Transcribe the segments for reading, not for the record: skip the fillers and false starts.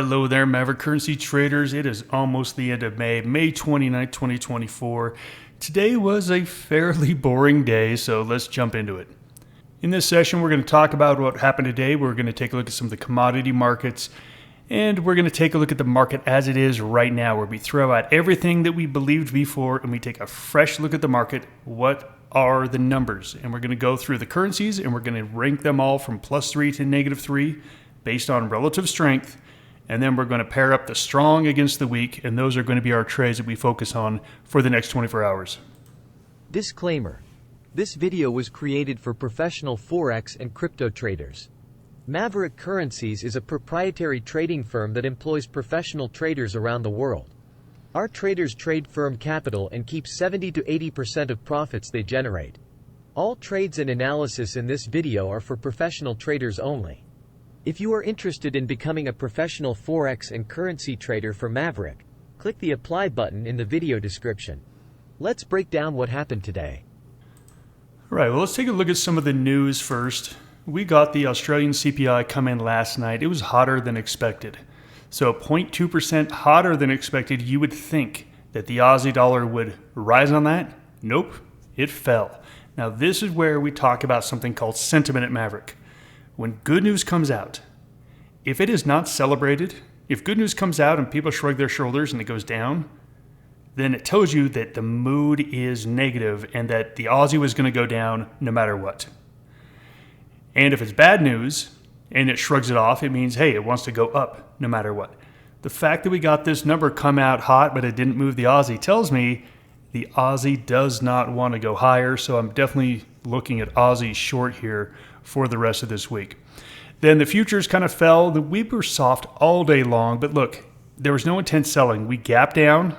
Hello there, Maverick Currency traders. It is almost the end of May 29th, 2024. Today was a fairly boring day, so let's jump into it. In this session, we're going to talk about what happened today. We're going to take a look at some of the commodity markets, and we're going to take a look at the market as it is right now, where we throw out everything that we believed before and we take a fresh look at the market. What are the numbers? And we're going to go through the currencies, and we're going to rank them all from +3 to -3 based on relative strength. And then we're going to pair up the strong against the weak, and those are going to be our trades that we focus on for the next 24 hours. Disclaimer. This video was created for professional Forex and crypto traders. Maverick Currencies is a proprietary trading firm that employs professional traders around the world. Our traders trade firm capital and keep 70 to 80% of profits they generate. All trades and analysis in this video are for professional traders only. If you are interested in becoming a professional Forex and currency trader for Maverick, click the apply button in the video description. Let's break down what happened today. All right, well, let's take a look at some of the news first. We got the Australian CPI come in last night. It was hotter than expected. So 0.2% hotter than expected. You would think that the Aussie dollar would rise on that. Nope, it fell. Now, this is where we talk about something called sentiment at Maverick. When good news comes out, if it is not celebrated, if good news comes out and people shrug their shoulders and it goes down, then it tells you that the mood is negative and that the Aussie was going to go down no matter what. And if it's bad news and it shrugs it off, it means, hey, it wants to go up no matter what. The fact that we got this number come out hot but it didn't move the Aussie tells me the Aussie does not want to go higher, so I'm definitely looking at Aussie short here for the rest of this week. Then the futures kind of fell. We were soft all day long, but look, there was no intense selling. We gapped down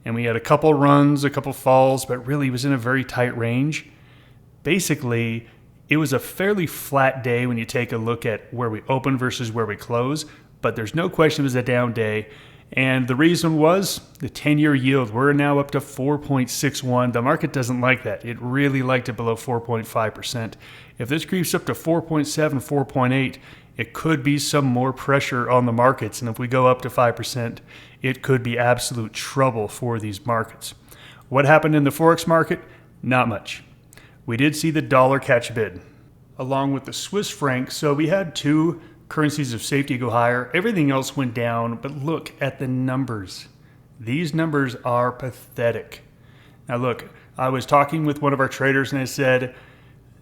and we had a couple runs, a couple falls, but really it was in a very tight range. Basically, it was a fairly flat day when you take a look at where we open versus where we close, but there's no question it was a down day. And the reason was the 10-year yield. We're now up to 4.61. The market doesn't like that. It really liked it below 4.5%. If this creeps up to 4.7, 4.8, it could be some more pressure on the markets. And if we go up to 5%, it could be absolute trouble for these markets. What happened in the Forex market? Not much. We did see the dollar catch a bid, along with the Swiss franc. So we had two currencies of safety go higher. Everything else went down, but look at the numbers. These numbers are pathetic. Now look, I was talking with one of our traders and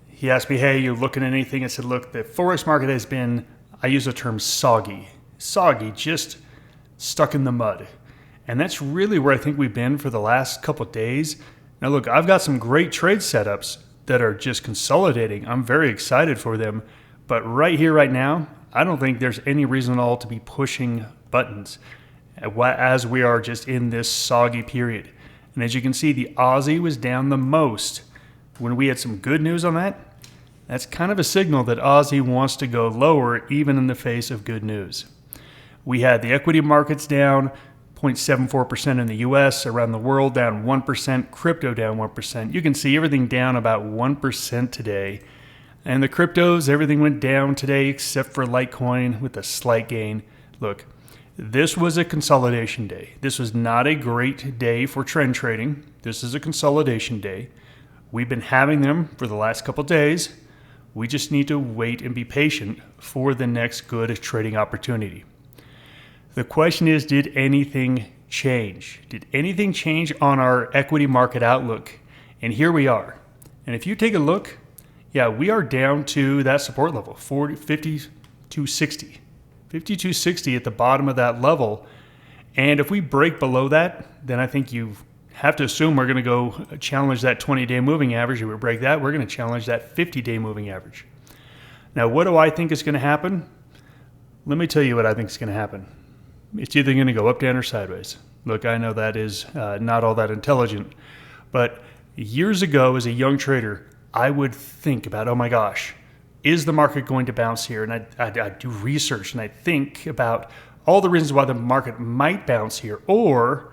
he asked me, hey, you looking at anything? I said, look, the Forex market has been, I use the term soggy, just stuck in the mud. And that's really where I think we've been for the last couple of days. Now look, I've got some great trade setups that are just consolidating. I'm very excited for them. But right here, right now, I don't think there's any reason at all to be pushing buttons as we are just in this soggy period. And as you can see, the Aussie was down the most. When we had some good news on that, that's kind of a signal that Aussie wants to go lower even in the face of good news. We had the equity markets down 0.74% in the US, around the world down 1%, crypto down 1%. You can see everything down about 1% today. And the cryptos, everything went down today except for Litecoin with a slight gain. Look, this was a consolidation day. This was not a great day for trend trading. This is a consolidation day. We've been having them for the last couple of days. We just need to wait and be patient for the next good trading opportunity. The question is, did anything change? Did anything change on our equity market outlook? And here we are. And if you take a look, yeah, we are down to that support level, 52.60. 52.60 at the bottom of that level. And if we break below that, then I think you have to assume we're going to go challenge that 20-day moving average. If we break that, we're going to challenge that 50-day moving average. Now, what do I think is going to happen? Let me tell you what I think is going to happen. It's either going to go up, down, or sideways. Look, I know that is not all that intelligent. But years ago, as a young trader, I would think about, oh my gosh, is the market going to bounce here? And I do research and I think about all the reasons why the market might bounce here, or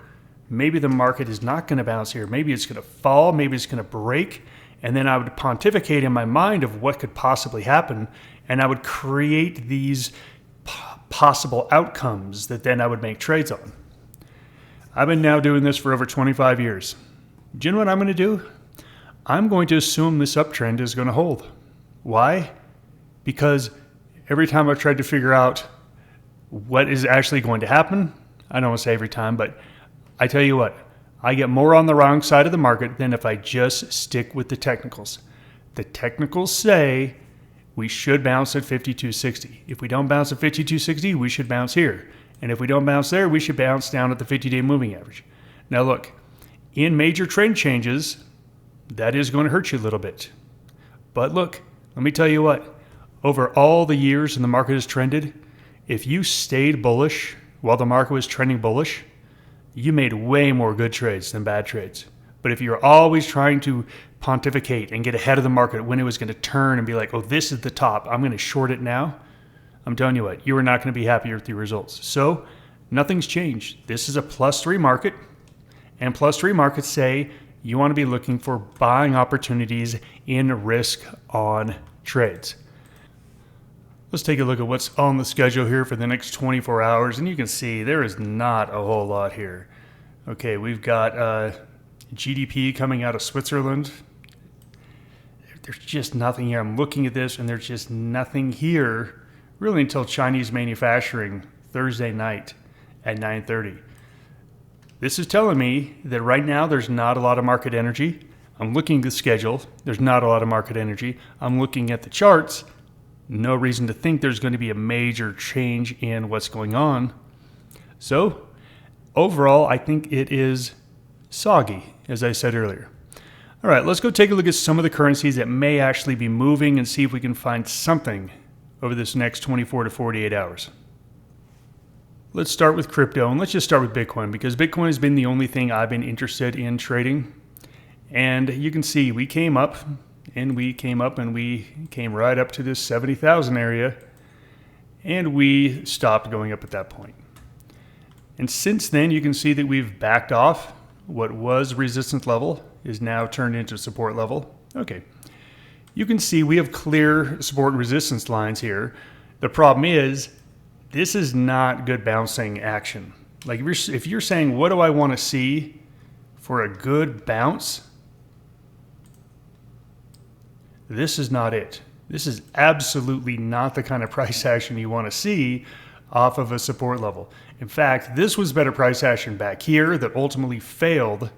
maybe the market is not going to bounce here. Maybe it's going to fall, maybe it's going to break. And then I would pontificate in my mind of what could possibly happen. And I would create these possible outcomes that then I would make trades on. I've been now doing this for over 25 years. Do you know what I'm going to do? I'm going to assume this uptrend is going to hold. Why? Because every time I've tried to figure out what is actually going to happen, I don't want to say every time, but I tell you what, I get more on the wrong side of the market than if I just stick with the technicals. The technicals say we should bounce at 52.60. If we don't bounce at 52.60, we should bounce here. And if we don't bounce there, we should bounce down at the 50-day moving average. Now look, in major trend changes, that is going to hurt you a little bit. But look, let me tell you what, over all the years and the market has trended, if you stayed bullish while the market was trending bullish, you made way more good trades than bad trades. But if you're always trying to pontificate and get ahead of the market when it was going to turn and be like, oh, this is the top, I'm going to short it now, I'm telling you what, you are not going to be happy with your results. So nothing's changed. This is a +3 market, and +3 markets say you want to be looking for buying opportunities in risk-on trades. Let's take a look at what's on the schedule here for the next 24 hours. And you can see there is not a whole lot here. Okay, we've got GDP coming out of Switzerland. There's just nothing here. I'm looking at this and there's just nothing here really until Chinese manufacturing Thursday night at 9:30. This is telling me that right now there's not a lot of market energy. I'm looking at the schedule. There's not a lot of market energy. I'm looking at the charts. No reason to think there's going to be a major change in what's going on. So overall, I think it is soggy, as I said earlier. All right, let's go take a look at some of the currencies that may actually be moving and see if we can find something over this next 24 to 48 hours. Let's start with crypto, and let's just start with Bitcoin, because Bitcoin has been the only thing I've been interested in trading. And you can see we came up and we came right up to this 70,000 area, and we stopped going up at that point. And since then, you can see that we've backed off. What was resistance level is now turned into support level. Okay, you can see we have clear support and resistance lines here. The problem is this is not good bouncing action. Like if you're saying, what do I want to see for a good bounce? This is not it. This is absolutely not the kind of price action you want to see off of a support level. In fact, this was better price action back here that ultimately failed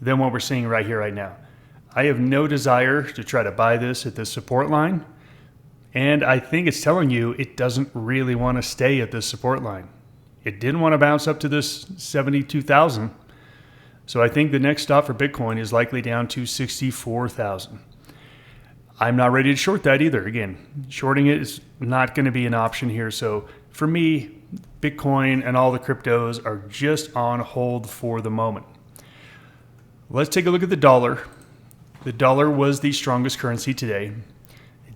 than what we're seeing right here, right now. I have no desire to try to buy this at this support line. And I think it's telling you it doesn't really want to stay at this support line. It didn't want to bounce up to this 72,000. So I think the next stop for Bitcoin is likely down to 64,000. I'm not ready to short that either. Again, shorting it is not going to be an option here. So for me, Bitcoin and all the cryptos are just on hold for the moment. Let's take a look at the dollar. The dollar was the strongest currency today.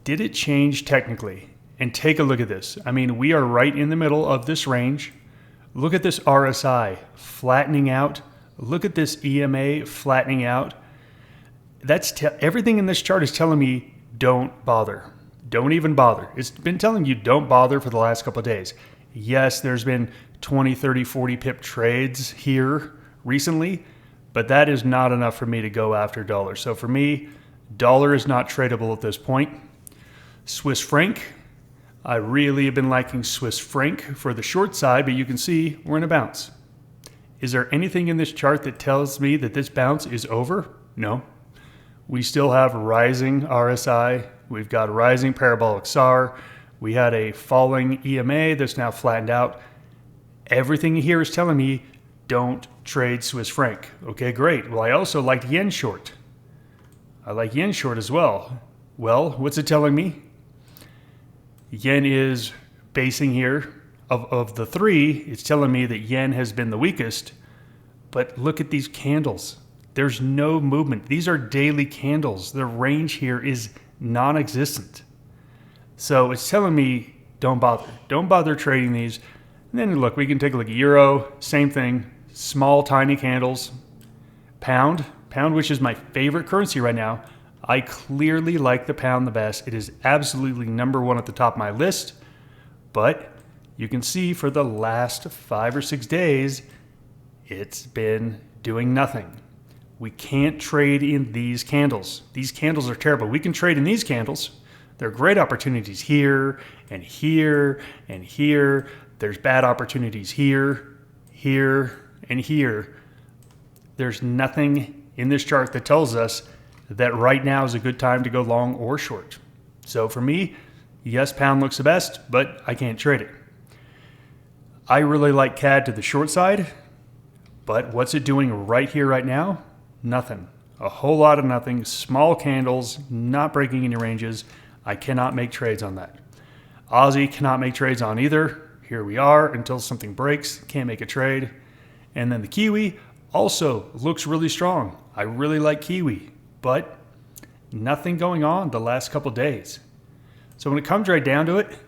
Did it change technically? And take a look at this. I mean, we are right in the middle of this range. Look at this RSI flattening out. Look at this EMA flattening out. Everything in this chart is telling me don't bother. Don't even bother. It's been telling you don't bother for the last couple of days. Yes, there's been 20, 30, 40 pip trades here recently, but that is not enough for me to go after dollar. So for me, dollar is not tradable at this point. Swiss franc, I really have been liking Swiss franc for the short side, but you can see we're in a bounce. Is there anything in this chart that tells me that this bounce is over? No. We still have rising RSI. We've got rising parabolic SAR. We had a falling EMA that's now flattened out. Everything here is telling me don't trade Swiss franc. Okay, great. Well, I also like yen short. I like yen short as well. Well, what's it telling me? Yen is basing here. Of the three, it's telling me that yen has been the weakest. But look at these candles. There's no movement. These are daily candles. The range here is non-existent. So it's telling me don't bother. Don't bother trading these. And then look, we can take a look at euro. Same thing. Small, tiny candles. Pound, which is my favorite currency right now. I clearly like the pound the best. It is absolutely number one at the top of my list. But you can see for the last 5 or 6 days, it's been doing nothing. We can't trade in these candles. These candles are terrible. We can trade in these candles. There are great opportunities here and here and here. There's bad opportunities here, here, and here. There's nothing in this chart that tells us that right now is a good time to go long or short. So for me, yes, pound looks the best, but I can't trade it. I really like CAD to the short side, but what's it doing right here, right now? Nothing. A whole lot of nothing. Small candles, not breaking any ranges. I cannot make trades on that. Aussie cannot make trades on either. Here we are until something breaks. Can't make a trade. And then the Kiwi also looks really strong. I really like Kiwi, but nothing going on the last couple days. So when it comes right down to it,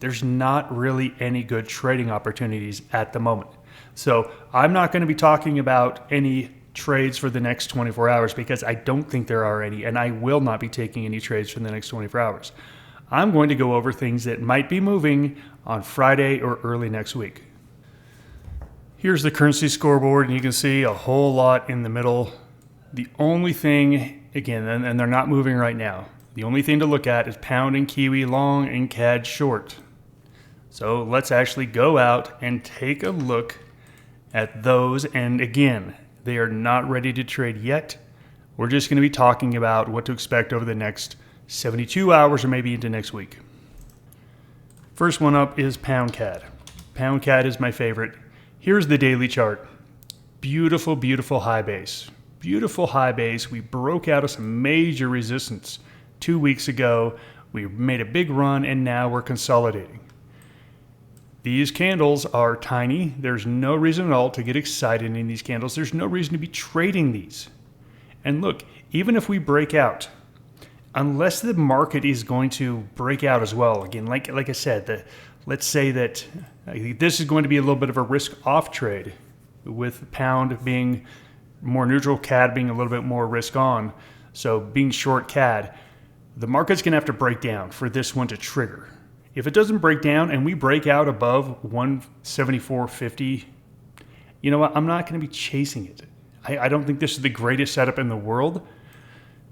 there's not really any good trading opportunities at the moment. So I'm not going to be talking about any trades for the next 24 hours because I don't think there are any, and I will not be taking any trades for the next 24 hours. I'm going to go over things that might be moving on Friday or early next week. Here's the currency scoreboard, and you can see a whole lot in the middle. The only thing, again, and they're not moving right now, the only thing to look at is pound and Kiwi long and CAD short. So let's actually go out and take a look at those. And again, they are not ready to trade yet. We're just going to be talking about what to expect over the next 72 hours or maybe into next week. First one up is pound CAD. Pound CAD is my favorite. Here's the daily chart. Beautiful, beautiful high base. Beautiful high base. We broke out of some major resistance 2 weeks ago. We made a big run and now we're consolidating. These candles are tiny. There's no reason at all to get excited in these candles. There's no reason to be trading these. And look, even if we break out, unless the market is going to break out as well, again, like I said, let's say that this is going to be a little bit of a risk-off trade with pound being more neutral, CAD being a little bit more risk-on. So being short CAD, the market's going to have to break down for this one to trigger. If it doesn't break down and we break out above 174.50, you know what? I'm not going to be chasing it. I don't think this is the greatest setup in the world.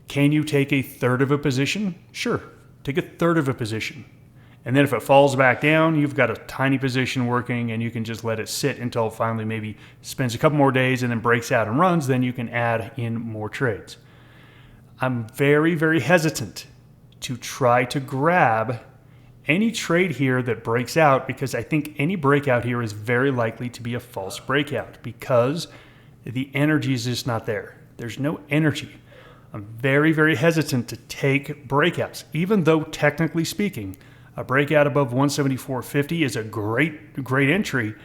Can you take a third of a position? Sure, take a third of a position. And then if it falls back down, you've got a tiny position working and you can just let it sit until it finally maybe spends a couple more days and then breaks out and runs, then you can add in more trades. I'm very, very hesitant to try to grab any trade here that breaks out because I think any breakout here is very likely to be a false breakout because the energy is just not there. There's no energy. I'm very, very hesitant to take breakouts, even though technically speaking, a breakout above 174.50 is a great entry.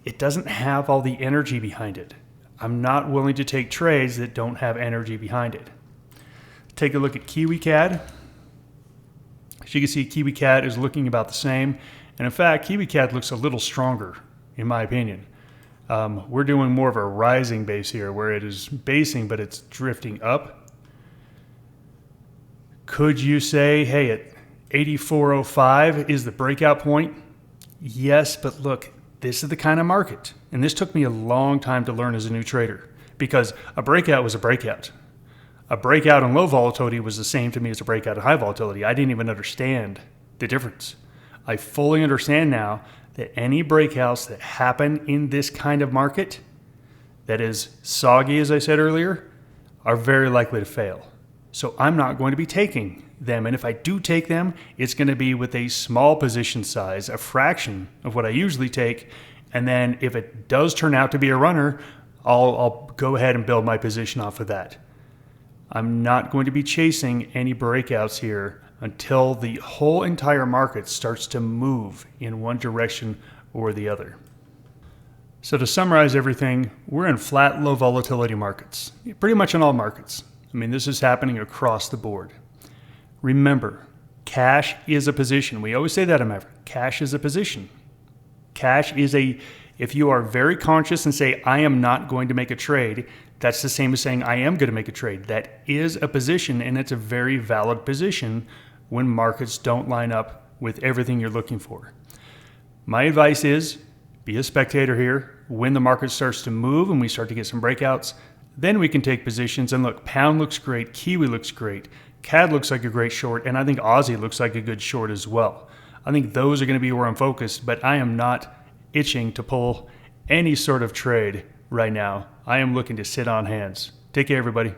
It doesn't have all the energy behind it. I'm not willing to take trades that don't have energy behind it. Take a look at Kiwi CAD. As you can see, Kiwi CAD is looking about the same. And in fact, Kiwi CAD looks a little stronger, in my opinion. We're doing more of a rising base here where it is basing, but it's drifting up. Could you say, hey, at 84.05 is the breakout point? Yes, but look, this is the kind of market. And this took me a long time to learn as a new trader because a breakout was a breakout. A breakout in low volatility was the same to me as a breakout in high volatility. I didn't even understand the difference. I fully understand now that any breakouts that happen in this kind of market that is soggy, as I said earlier, are very likely to fail. So I'm not going to be taking them. And if I do take them, it's going to be with a small position size, a fraction of what I usually take. And then if it does turn out to be a runner, I'll go ahead and build my position off of that. I'm not going to be chasing any breakouts here until the whole entire market starts to move in one direction or the other. So to summarize everything, we're in flat, low volatility markets, pretty much in all markets. I mean, this is happening across the board. Remember, cash is a position. We always say that in Maverick. Cash is a position. Cash is if you are very conscious and say, I am not going to make a trade, that's the same as saying I am going to make a trade. That is a position, and it's a very valid position when markets don't line up with everything you're looking for. My advice is be a spectator here. When the market starts to move and we start to get some breakouts, then we can take positions. And look, pound looks great, Kiwi looks great, CAD looks like a great short, and I think Aussie looks like a good short as well. I think those are going to be where I'm focused, but I am not itching to pull any sort of trade right now. I am looking to sit on hands. Take care, everybody.